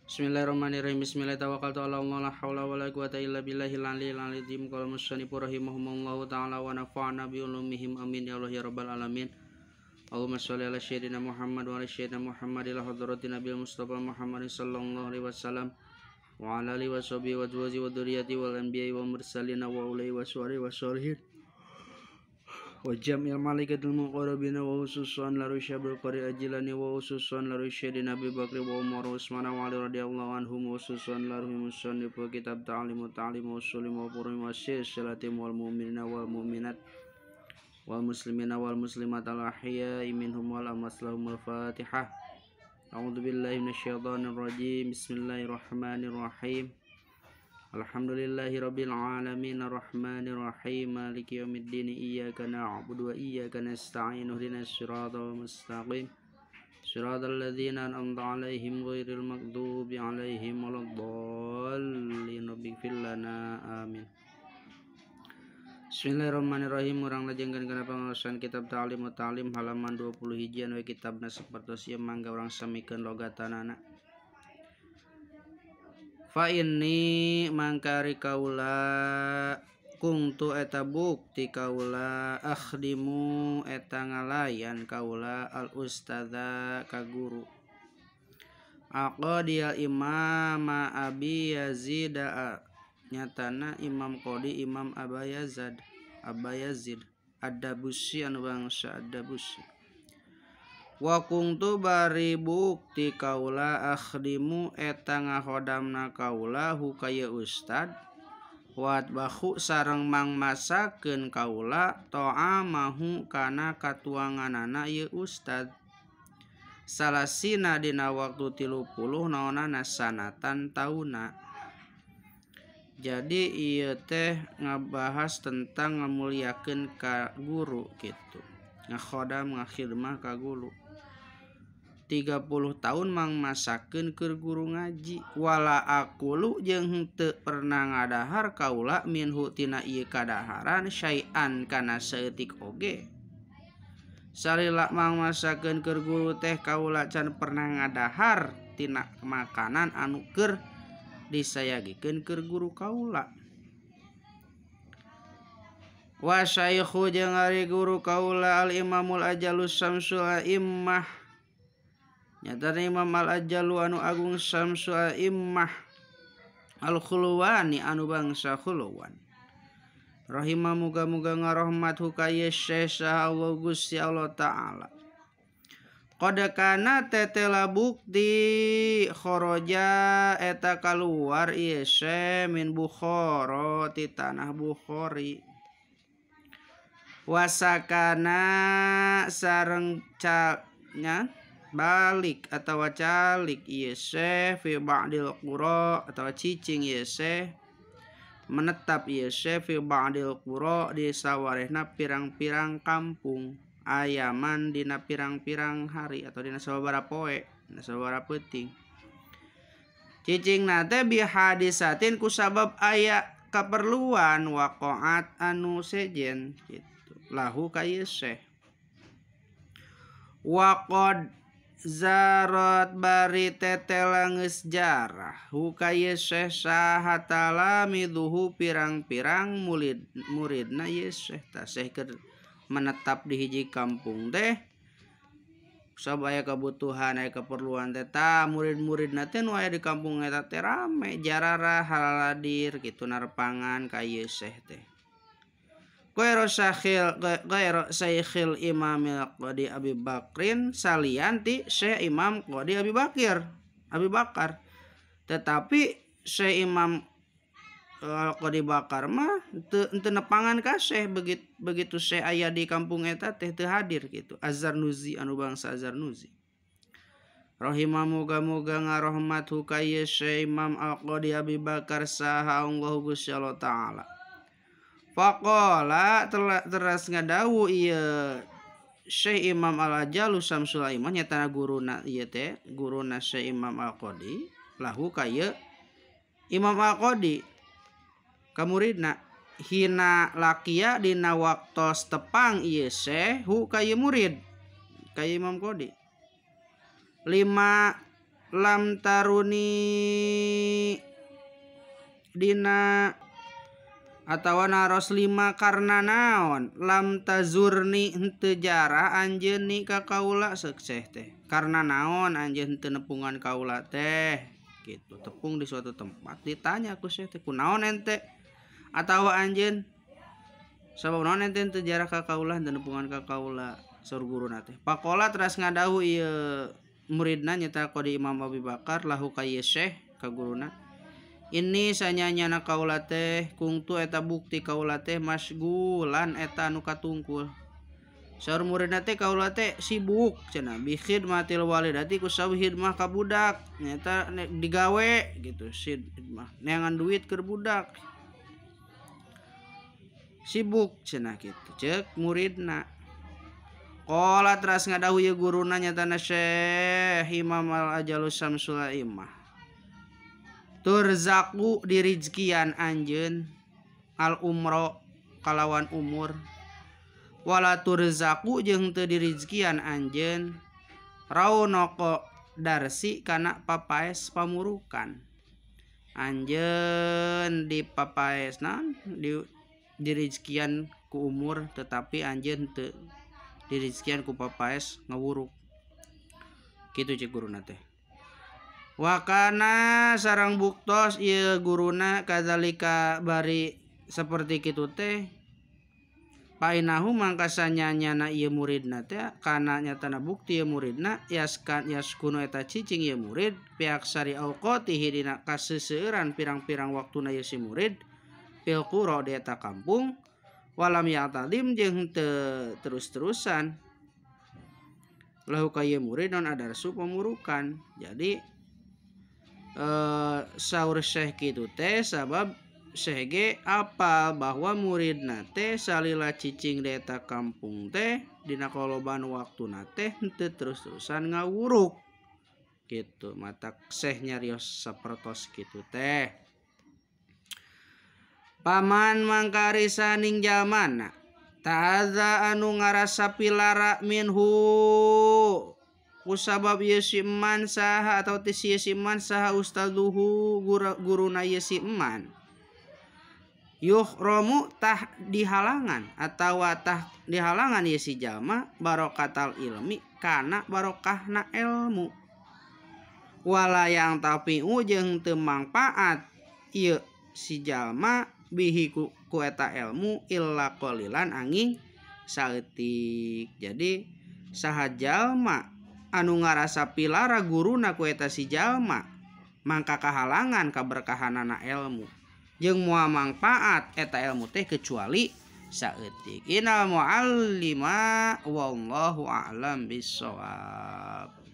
Bismillahirrahmanirrahim. Bismillah tawakkaltu ala Allah la haula wala quwata illa billahil aliyil azim. Qala musannifur rahimahumullahu ta'ala wa nafa'ana bi ulumihim amin ya Allah ya rabbal alamin. Allahumma shalli ala sayyidina Muhammad wa ala sayyidina Muhammad ila hadratin Nabil Mustafa Muhammad sallallahu alaihi wasallam wa ala alihi wa sahbihi wa azwajihi wa dzurriyyati wal anbiya'i wal mursalin wa ulai wa suwari wa sholihin wa jam'il malaikatil muqarrabina wa hususan la rusyabil qari ajilani wa hususan la rusyadina Abi Bakri wa Umar wa Utsman wa Ali radhiyallahu anhum wa hususan la ruhimusannif wa kitab ta'lim wa usulim wa furum wa silsilatim wal mu'minina wal mu'minat wal muslimina wal muslimat al ahya'i minhum wal amwat lahumul fatihah. A'udzu billahi minasyaitonir rajim. Bismillahirrahmanirrahim. Alhamdulillahi rabbil alamin arrahmanir rahim maliki yaumiddin iyyaka na'budu wa iyyaka nasta'in ihdinas siratal mustaqim siratal ladzina an'amta 'alaihim ghairil maghdubi 'alaihim waladdallin ighfir lana amin. Bismillahirrahmanirrahim. Urang lajengkeun kana pangaosan kitab ta'lim wa ta'lim halaman 20 hijian we kitabna sapertos ieu mangga urang samikeun logatanana. Fa inni mangkari kaula kungtu eta bukti kaula akhdimu eta ngalayan kaula al ustadza ka guru aqadiyal imam Abi Yazid nyatana Imam Qadi Imam Aba Yazid Ad-Dabusi anu bangsa Ad-Dabusi. Wa kuntu bari bukti kaula akhdimu eta ngahodamna kaula hukaya ustad wat bahu sareng mangmasakeun kaula ta'amahu kana katuanganana ieu ustad salasina dina waktu 30 naonana sanatan tauna. Jadi ieu teh ngabahas tentang ngamuliakeun ka guru gitu, ngakhodam ngakhidmah ka guru. 30 tahun mangmasakeun keur guru ngaji wala aqulu jeung henteu pernah ngadahar kaula minhu tina ieu kadaharan syai'an kana saeutik oge. Salila mangmasakeun keur guru teh kaula can pernah ngadahar tina makanan anu keur disayagikeun keur guru kaula. Wa syaikhu jeung ari guru kaula al imamul ajalus samsul a'immah nyatana Imam al-Ajalu anu agung Samsul A'immah al-Khulwani anu bangsa Khulwan rahimah muga-muga ngarahmat hukaya Syekh Allah Gusti Allah Ta'ala. Qad kana tetela bukti kharaja eta kaluar ieu Syekh min Bukhara ti tanah Bukhari wasakana sareng nya balik atawa calik ieu Syekh fi ba'dil qura atawa cicing ieu Syekh menetap ieu Syekh fi ba'dil qura di sawarehna pirang-pirang kampung ayaman dina pirang-pirang hari atau dina sababaraha poe dina sababaraha peuting. Cicingna teh bi hadisatin kusabab aya kaperluan waqaat anu sejen gitu lahu ka ieu Syekh. Waqad zarat bari tetela geus jarah hukaya Syekh sahatala miduhu pirang-pirang muridna ieu Syekh tah Syekh keur menetap di hiji kampung teh sabab aya kabutuhan aya keperluan teh tah murid-muridna teh nu aya di kampung eta teh rame jarara halaladir kitu narpangan ka ieu Syekh teh. Gairo Syekhil Imamil Qadi Abi Bakrin salianti Syekh Imam Qadi Abi Bakar. Tetapi Syekh Imam Qadi Bakar mah teu nepangan ka Syekh begitu Syekh aya di kampung eta teh teu hadir gitu. Az-Zarnuzi anu bangsa Az-Zarnuzi. Rahimah muga-muga ngarahmat hukaya Syekh Imam Al-Qadi Abi Bakar saha Allah Gusti Allah Ta'ala. Faqala teras ngadawu ieu Syekh Imam Al-Ajalu Samsul A'immah nyatana guruna ieu teh guruna Syekh Imam Al-Qadi lahu ka ieu Imam Al-Qadi ka muridna hina lakia dina waktos tepang ieu Syekh hu ka ieu murid ka Imam Qadi 5 lam taruni dina atawa naros 5 karena naon lam tazurni henteu jarah anjeun ni ka kaula sukses teh karena naon anjeun henteu nepungan kaula teh gitu tepung di suatu tempat ditanya ku syekh teh kunaon ente atawa anjeun sabab naon ente henteu jarah ka kaula henteu nepungan ka kaula saur guruna teh pakola teras ngadahu ieu muridna nyata qadi Imam Abi Bakar lahu ka ieu syekh ka guruna ini sanyanyana kaula teh kungtu eta bukti kaula teh masgulan eta anu katungkul saur muridna teh kaula teh sibuk cenah bi khidmatil walidati ku sawi khidmah ka budak nyata digawe gitu khidmah neangan duit keur budak sibuk cenah kitu ceuk muridna qala teras ngadahu ieu guruna nyatana Syekh Imam Al-Ajalus Syamsul A'immah turzaku dirizkian anjeun al umro kalawan umur wala turzaku jeung teu dirizkian anjeun raunoko darsi kana papaes pamurukan anjeun dipapaesna dirizkian ku umur tetapi anjeun teu dirizkian ku papaes ngawuruk kitu cek guruna teh wakana sarang buktos ieu guruna kadzalika bari seperti kitu teh painahu mangka sanyanyana ieu muridna teh kana nyatana bukti ieu muridna yaskunu eta cicing ieu murid pihak sari auqatihi dina kaseseueuran pirang-pirang waktuna ieu si murid fil qura di eta kampung walam ya'tadim jeung teu terus-terusan lahu ka ieu murid non adarsu pamurukan jadi saur syekh kitu teh sabab syekh ge apal bahwa muridna teh salila cicing di eta kampung teh dina kaloban waktuna teh henteu terus-terusan ngawuruk gitu matak syekh nyarios sapertos kitu teh paman mangkari saning jalmana ta'adza anu ngarasa pilara minhu kusabab ieu si eman saha atau tis ieu si eman saha ustaduhu guruna ieu si eman yuhromu tah dihalangan atawa tah dihalangan ieu si jalma barokatal ilmi kana barokahna ilmu wala yang tapi'u jeung teu mangpaat ieu si jalma bihi ku eta ilmu illa qalilan angin saeutik jadi saha jalma anu ngarasa pilara guruna ku eta si jalma mangka kahalangan kaberkahanana ilmu jeung moal mangpaat eta ilmu teh kecuali saeutik inal muallima wallahu a'lam bissawab.